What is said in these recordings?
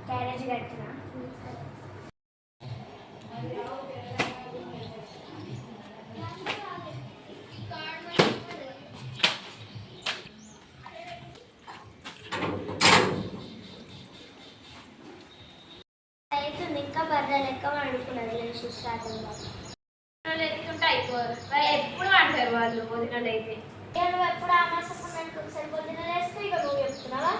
Carriage కట్టిన అవుతుంది. ఇంకా బర్రె లెక్క వండుకున్నది లేచి స్టార్టింగ్ ఎత్తుంటే అయిపోరు ఎప్పుడు అంటారు వాళ్ళు వదినలు అయితే. నువ్వు ఎప్పుడు ఆ మాసం పుణ్యానికి ఒకసారి పొద్దున లేస్తే ఇక నువ్వు చెప్తున్నావా?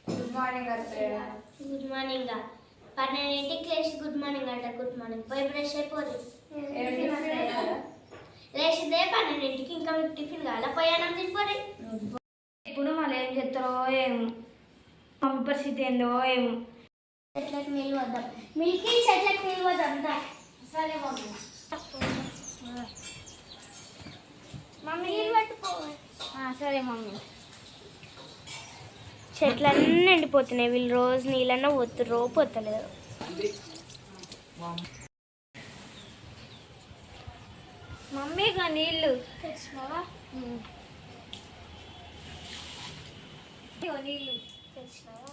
గుడ్ మార్నింగ్ గుడ్ మార్నింగ్ 12ంటికి లేచి గుడ్ మార్నింగ్ అంట. గుడ్ మార్నింగ్ పోయి ఫ్రెష్ అయిపోదు. లేచిందే 12ంటికి. ఇంకా మీకు టిఫిన్ కావాలా? పోయానం తినిపోయి. ఇప్పుడు మళ్ళీ ఏం చేస్తారో ఏమో, మమ్మీ పరిస్థితి ఏందో ఏమో. చెట్లకు నీళ్ళు వద్దాం. మిల్కీ చెట్లకు నీళ్ళు వద్దాం. సరే మమ్మీ. మమ్మీ నీళ్ళు పట్టుకో. సరే మమ్మీ. చెట్లన్నీ ఎండిపోతున్నాయి. వీళ్ళు రోజు నీళ్ళన్నా పోతుర్రో పోతలేరు. మమ్మీగా నీళ్ళు తెచ్చినావా? నీళ్ళు తెచ్చినావా?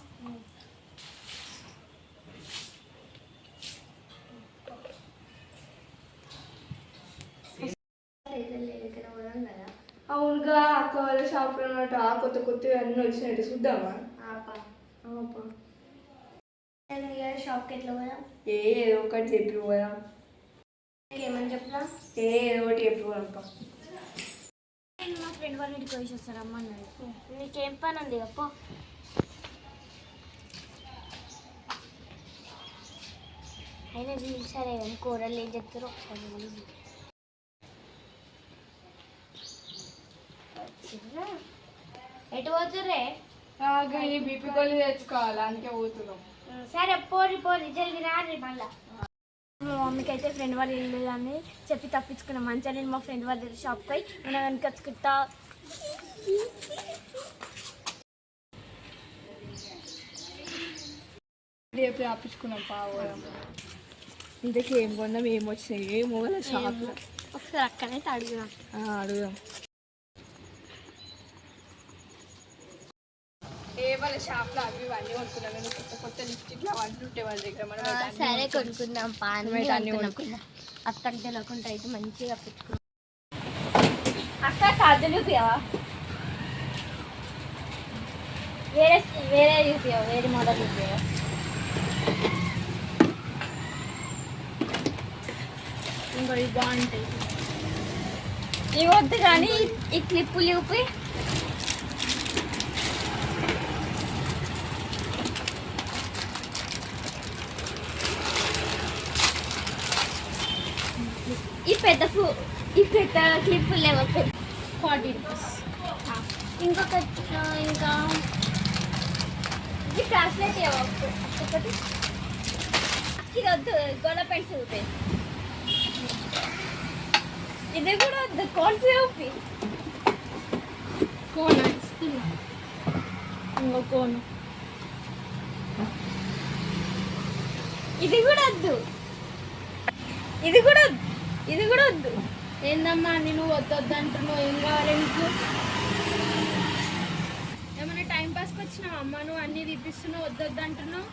అవునుగా అక్క వాళ్ళ షాప్లో ఉన్నట్టు కొత్త కొత్తవి అన్నీ వచ్చినట్టు చూద్దామా? షాప్కి ఎట్లా పోదాం? ఏదో ఒకటి చెప్పి పోదాం. ఏమని చెప్పినా? ఏదో ఒకటి చెప్పి పోదాం. మా ఫ్రెండ్ వాళ్ళ ఇంటికి పోయి వస్తారు అమ్మన్నాడు. నీకేం పని ఉంది అప్పో? అయినా వీళ్ళు సరే కానీ కూరలు ఏం చెప్తారో ఒకసారి. ఎటు పోతుర్రే? బీపీ గోళీ తెచ్చుకోవాలి, అందుకే పోతున్నాం. సరే పోరి జల్దీ రారి మళ్ళా. మా మమ్మీకి అయితే ఫ్రెండ్ వాళ్ళ ఇల్లు అని చెప్పి తప్పించుకున్నాం. మంచిగా నేను మా ఫ్రెండ్ వాళ్ళ షాప్కి పోయి మనం వెనకొచ్చుకుంటా. రేపు తప్పించుకున్నాం పావురం. ఇంతకీ ఏం కొన్నాం, ఏం వచ్చినాయి, ఏమో వాళ్ళ షాప్లో. ఒకసారి అక్కడైతే అడుగుదాం. అడుగుదాం. వాళ్ళ షాప్లో అవి ఇవన్నీ కొనుక్కున్నాం. కొత్త కొత్త లిప్స్టిక్లు అవన్నీ ఉంటే వాళ్ళ దగ్గర. మనం సరే కొనుక్కుందాం. అన్నీ కొనుక్కుందాం. అత్తకు తెలియకుండా అయితే మంచిగా పెట్టుకుందాం. అక్క కాజలు చూపియావా? వేరే చూపియావా? వేరే మోడల్ చూపియావా? ఇంకోటి బాగుంటాయి. ఇవి వద్దు కానీ ఈ క్లిప్పులు చూపి. ఈ పెద్ద క్లిప్పులు లేవు. 40 రూపీస్. ఇంకా ఇది ట్రాన్స్లేట్ ఒకటి. ఇది వద్దు, గొడవ పెన్స్ చూపి. ఇది కూడా వద్దు, కోన్స్ చూపి. కోన్ ఇంకో కోన్. ఇది కూడా వద్దు. ఏందమ్మా నేను వద్దొద్దు అంటున్నావు? ఏం కావాలి నీకు? ఏమైనా టైం పాస్కి వచ్చినావు అమ్మ? నువ్వు అన్నీ తీపిస్తున్నావు, వద్దొద్దు అంటున్నావు.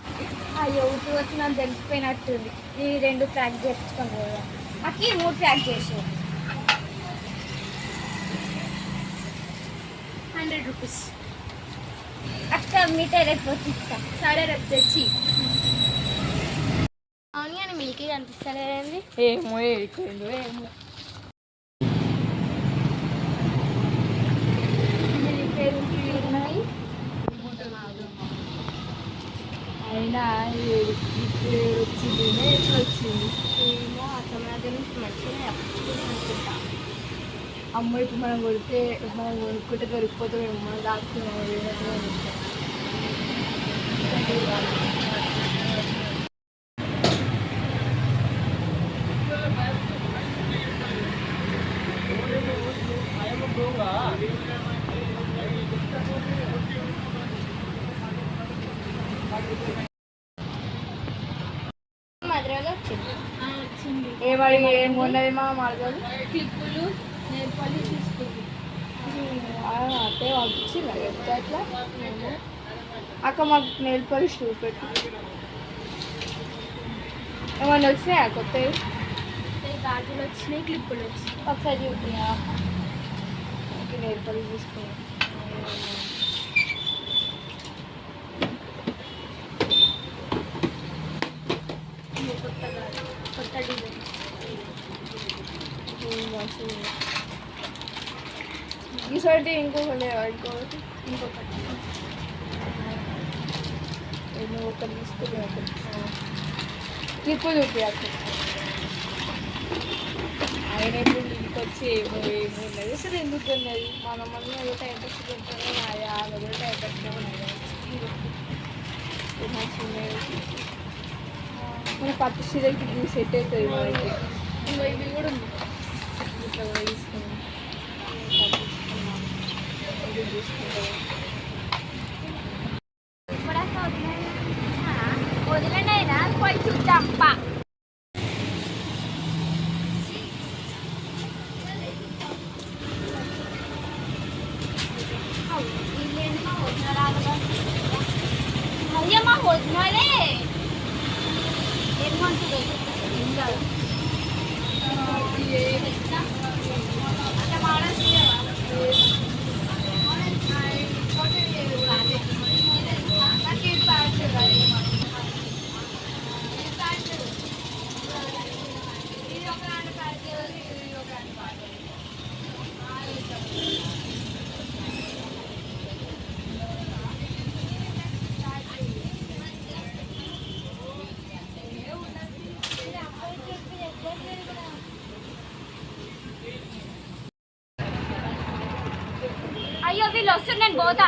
అయ్యో ఊటి వచ్చి నాకు తెలిసిపోయినట్టుంది. ఈ 2 ప్యాక్ చేసుకొని పోదా. అక్కి 3 ప్యాక్ చేసి 100 రూపీస్. అక్క మీటర్ రేపు వచ్చి ఇస్తా. సరే రేపు తెచ్చి. అవును కానీ మిల్కీ కనిపిస్తలేదండి. ఏమో ఏడిపోయిందో ఏమో. అయినా వచ్చింది ఎట్లా వచ్చింది ఏమో అతని దగ్గర నుంచి మంచిగా అనుకుంటా. అమ్మ ఇప్పుడు మనం కొనుక్కుంటే దొరికిపోతామేమో. మనం దాచుకున్నాము. మధురలో వచ్చింది. ఏమడిగి ఏమున్నది మా మరదలు? క్లిప్పులు, నెయిల్ పాలిష్ తీసుకుంది. అట్టే పంపించింది ఎంత అట్లా అక్క మాకు నెయిల్ పాలిష్ చూపెట్టు ఏమన్నా వచ్చినాయా కొత్తవి గాజులు వచ్చినాయి, క్లిప్పులు వచ్చినాయి. ఒకసారి చూపియా నెయిల్ పాలిష్ తీసుకున్నాం. కొత్త డిజైన్ ఈసారి ఇంకొకటి ఇంకొకటి నువ్వు ఒకటి తీసుకుని ఒకటి క్లిప్పు చూపియాలి. ఆయన ఎప్పుడు ఇంటికి వచ్చి ఏమున్నది అసలు ఎందుకు ఉన్నది మన మమ్మీ ఏదో టైం పాస్ ఉంటారో ఆమె కూడా టైం పాస్ మన పట్టు చీరకి ఇది సెట్ అవుతుంది మనకి. ఇంకో ఇవి కూడా ఉంది ఇట్లా కూడా తీసుకున్నాం తీసుకుంటాం. వదిలేనైనా పోయి చూద్దాం పా. అయ్యా మా వదినాలే ఏమంటుంది అట్లా మాడలేవా అయ్యో వీళ్ళు వస్తుంది నేను పోతా.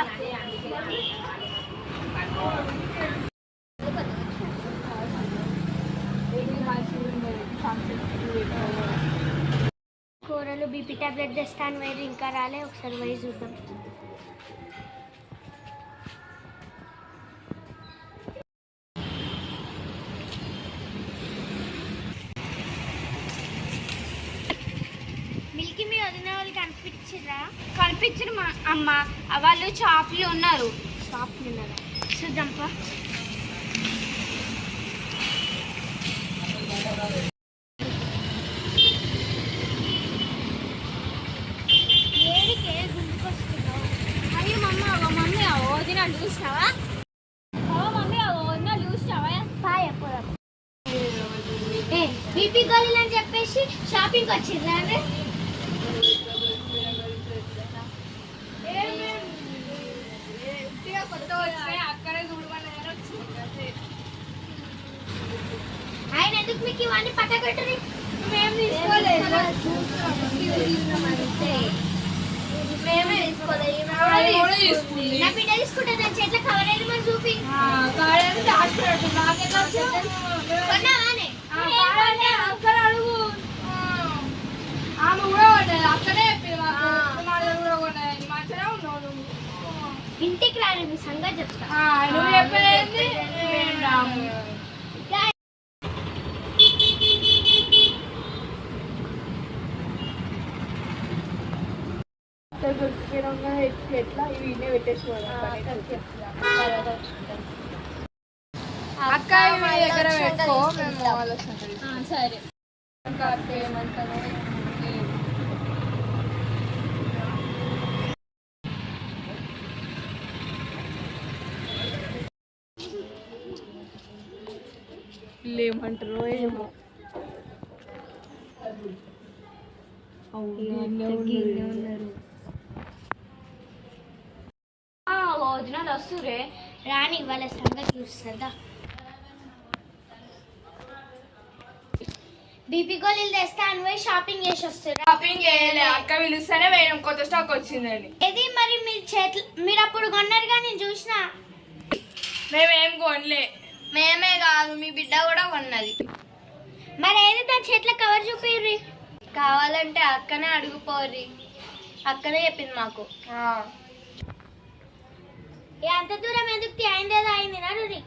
కూరలు బీపీ టాబ్లెట్ తెస్తాను వేరు ఇంకా రాలే, ఒకసారి పోయి చూద్దాం. మిల్కీ మీ వదిన వాళ్ళు కనిపించరు మా అమ్మ, వాళ్ళు షాప్లో ఉన్నారు. షాప్లో ఉన్నారా చూద్దాంపా. ఏడికే గుంటుకొస్తున్నావు? అయ్యో మమ్మీ వదిన చూసినావా? మమ్మీ వదిన చూసినావా? బాయ్ ఎప్పుడు బీపీ గోళీలు అని చెప్పేసి షాపింగ్కి వచ్చిందా? అక్కడే చూడమని ఆయన ఎందుకు మీకు ఇవన్నీ పట్టగట్టరు? మేము తీసుకోలేదు, మేమే తీసుకోలేదు. నా బిడ్డ తీసుకుంటే దాని చేతిలో కవర్ అయింది మరి చూపి. కొన్నావానే? అక్కడ అడుగు ఆమె కూడా కొట్టదు అక్కడే మంచిగా ఉన్నావు నువ్వు. ఇంటికి రాని మీ సంగతి చెప్తా. నువ్వు చెప్పేది ఎట్లా ఇవి ఇన్నే పెట్టేసుకోవాలి. అక్క ఇవి దగ్గర పెట్టుకో, మేము ఆలోచన సరే. ఏమంటారు ఏమంటారో ఏమో. వదినాలు వస్తురే రాని వాళ్ళ సంగతి చూస్తుందా. బీపీ గోళీలు తెస్తే అన్వయ్ షాపింగ్ చేసి వస్తారు. షాపింగ్ చేయలే, అక్క పిలుస్తేనే వేయడం కొత్త స్టాక్ వచ్చిందని. ఇది మరి మీరు అప్పుడు కొన్నారు కానీ నేను చూసిన. మేమేం కొనలే. మేమే కాదు మీ బిడ్డ కూడా కొన్నది. మరి ఏది దాని చేతిలో కవర్ చూపిర్రి. కావాలంటే అక్కనే అడుగుపోర్రి, అక్కనే చెప్పింది మాకు. అంత దూరం ఎందుకు అయిందేదో అయింది నడురి.